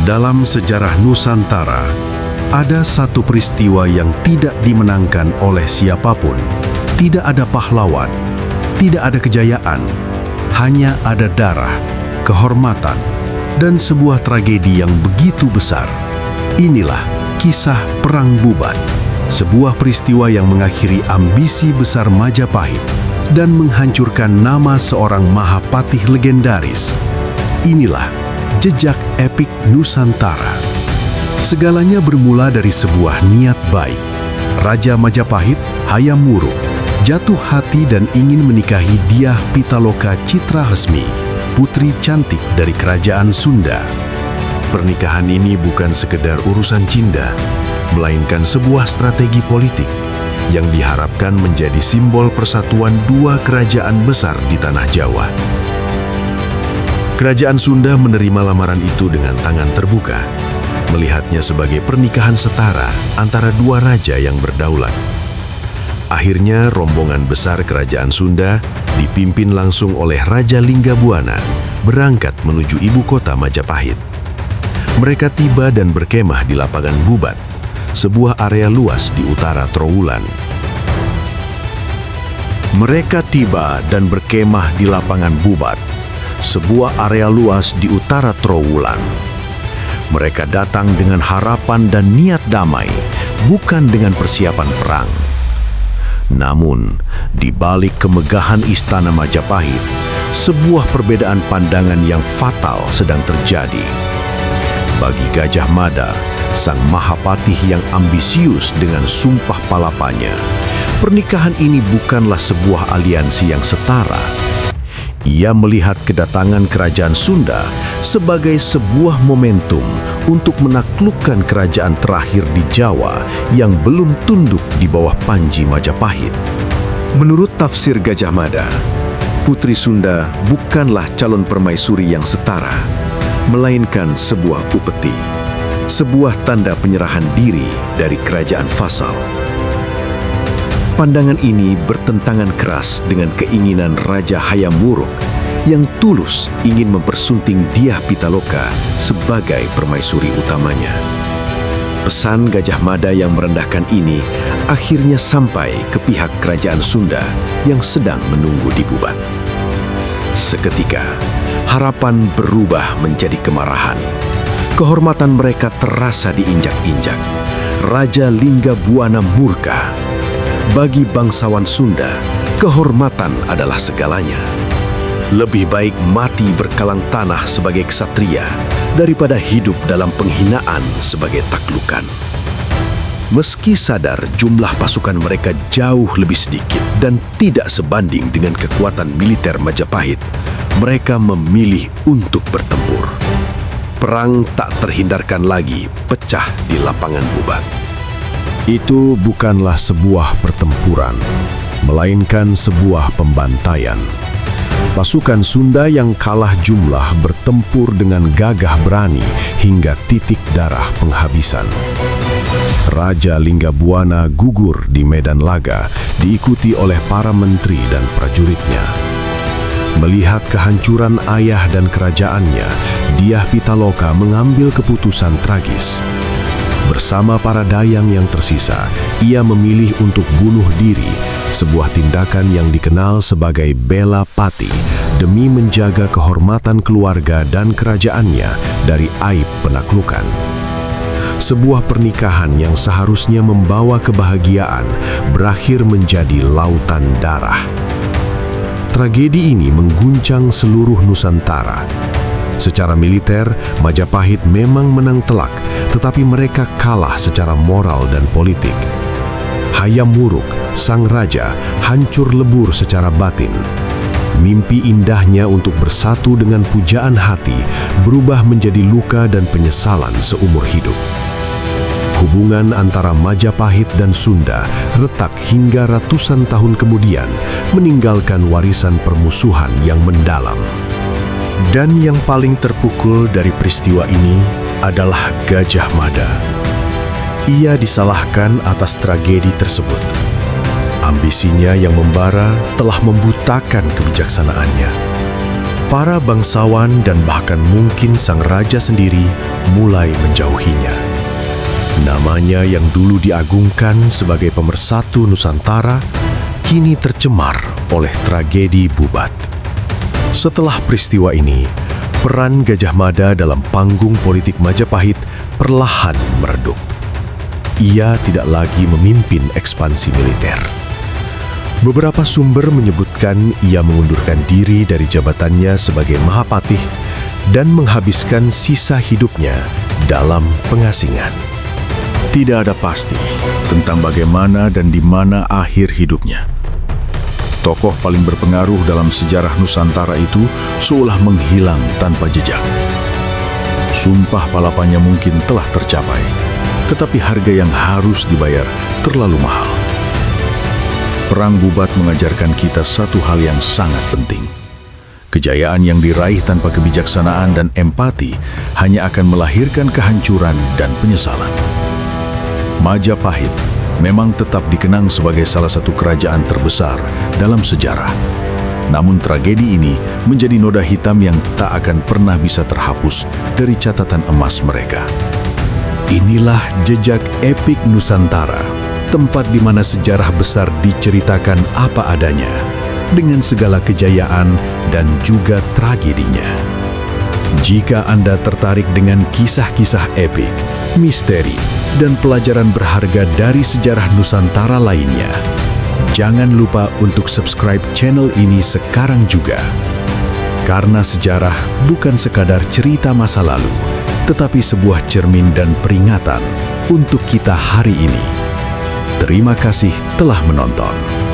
Dalam sejarah Nusantara, ada satu peristiwa yang tidak dimenangkan oleh siapapun. Tidak ada pahlawan, tidak ada kejayaan, hanya ada darah, kehormatan, dan sebuah tragedi yang begitu besar. Inilah kisah Perang Bubat, sebuah peristiwa yang mengakhiri ambisi besar Majapahit dan menghancurkan nama seorang Mahapatih legendaris. Inilah jejak epik Nusantara. Segalanya bermula dari sebuah niat baik. Raja Majapahit, Hayam Wuruk, jatuh hati dan ingin menikahi Dyah Pitaloka Citrahesmi, putri cantik dari kerajaan Sunda. Pernikahan ini bukan sekedar urusan cinta, melainkan sebuah strategi politik yang diharapkan menjadi simbol persatuan dua kerajaan besar di tanah Jawa. Kerajaan Sunda menerima lamaran itu dengan tangan terbuka, melihatnya sebagai pernikahan setara antara dua raja yang berdaulat. Akhirnya rombongan besar kerajaan Sunda dipimpin langsung oleh Raja Linggabuana berangkat menuju ibu kota Majapahit. Mereka tiba dan berkemah di lapangan Bubat, sebuah area luas di utara Trowulan. Mereka tiba dan berkemah di lapangan Bubat, sebuah area luas di utara Trowulan. Mereka datang dengan harapan dan niat damai, bukan dengan persiapan perang. Namun, di balik kemegahan istana Majapahit, sebuah perbedaan pandangan yang fatal sedang terjadi. Bagi Gajah Mada, sang Mahapatih yang ambisius dengan sumpah palapanya, pernikahan ini bukanlah sebuah aliansi yang setara. Ia melihat kedatangan kerajaan Sunda sebagai sebuah momentum untuk menaklukkan kerajaan terakhir di Jawa yang belum tunduk di bawah panji Majapahit. Menurut tafsir Gajah Mada, Putri Sunda bukanlah calon permaisuri yang setara, melainkan sebuah upeti, sebuah tanda penyerahan diri dari kerajaan vasal. Pandangan ini bertentangan keras dengan keinginan Raja Hayam Wuruk yang tulus ingin mempersunting Dyah Pitaloka sebagai permaisuri utamanya. Pesan Gajah Mada yang merendahkan ini akhirnya sampai ke pihak kerajaan Sunda yang sedang menunggu di Bubat. Seketika, harapan berubah menjadi kemarahan. Kehormatan mereka terasa diinjak-injak. Raja Linggabuana murka. Bagi bangsawan Sunda, kehormatan adalah segalanya. Lebih baik mati berkalang tanah sebagai ksatria daripada hidup dalam penghinaan sebagai taklukan. Meski sadar jumlah pasukan mereka jauh lebih sedikit dan tidak sebanding dengan kekuatan militer Majapahit, mereka memilih untuk bertempur. Perang tak terhindarkan lagi pecah di lapangan Bubat. Itu bukanlah sebuah pertempuran, melainkan sebuah pembantaian. Pasukan Sunda yang kalah jumlah bertempur dengan gagah berani hingga titik darah penghabisan. Raja Linggabuana gugur di medan laga, diikuti oleh para menteri dan prajuritnya. Melihat kehancuran ayah dan kerajaannya, Dyah Pitaloka mengambil keputusan tragis. Bersama para dayang yang tersisa, ia memilih untuk bunuh diri, sebuah tindakan yang dikenal sebagai bela pati demi menjaga kehormatan keluarga dan kerajaannya dari aib penaklukan. Sebuah pernikahan yang seharusnya membawa kebahagiaan berakhir menjadi lautan darah. Tragedi ini mengguncang seluruh Nusantara. Secara militer, Majapahit memang menang telak, tetapi mereka kalah secara moral dan politik. Hayam Wuruk, sang raja, hancur lebur secara batin. Mimpi indahnya untuk bersatu dengan pujaan hati berubah menjadi luka dan penyesalan seumur hidup. Hubungan antara Majapahit dan Sunda retak hingga ratusan tahun kemudian, meninggalkan warisan permusuhan yang mendalam. Dan yang paling terpukul dari peristiwa ini adalah Gajah Mada. Ia disalahkan atas tragedi tersebut. Ambisinya yang membara telah membutakan kebijaksanaannya. Para bangsawan dan bahkan mungkin sang raja sendiri mulai menjauhinya. Namanya yang dulu diagungkan sebagai pemersatu Nusantara, kini tercemar oleh tragedi Bubat. Setelah peristiwa ini, peran Gajah Mada dalam panggung politik Majapahit perlahan meredup. Ia tidak lagi memimpin ekspansi militer. Beberapa sumber menyebutkan ia mengundurkan diri dari jabatannya sebagai Mahapatih dan menghabiskan sisa hidupnya dalam pengasingan. Tidak ada pasti tentang bagaimana dan di mana akhir hidupnya. Tokoh paling berpengaruh dalam sejarah Nusantara itu seolah menghilang tanpa jejak. Sumpah palapanya mungkin telah tercapai, tetapi harga yang harus dibayar terlalu mahal. Perang Bubat mengajarkan kita satu hal yang sangat penting. Kejayaan yang diraih tanpa kebijaksanaan dan empati hanya akan melahirkan kehancuran dan penyesalan. Majapahit memang tetap dikenang sebagai salah satu kerajaan terbesar dalam sejarah. Namun tragedi ini menjadi noda hitam yang tak akan pernah bisa terhapus dari catatan emas mereka. Inilah jejak epik Nusantara, tempat di mana sejarah besar diceritakan apa adanya, dengan segala kejayaan dan juga tragedinya. Jika Anda tertarik dengan kisah-kisah epik, misteri, dan pelajaran berharga dari sejarah Nusantara lainnya, jangan lupa untuk subscribe channel ini sekarang juga. Karena sejarah bukan sekadar cerita masa lalu, tetapi sebuah cermin dan peringatan untuk kita hari ini. Terima kasih telah menonton.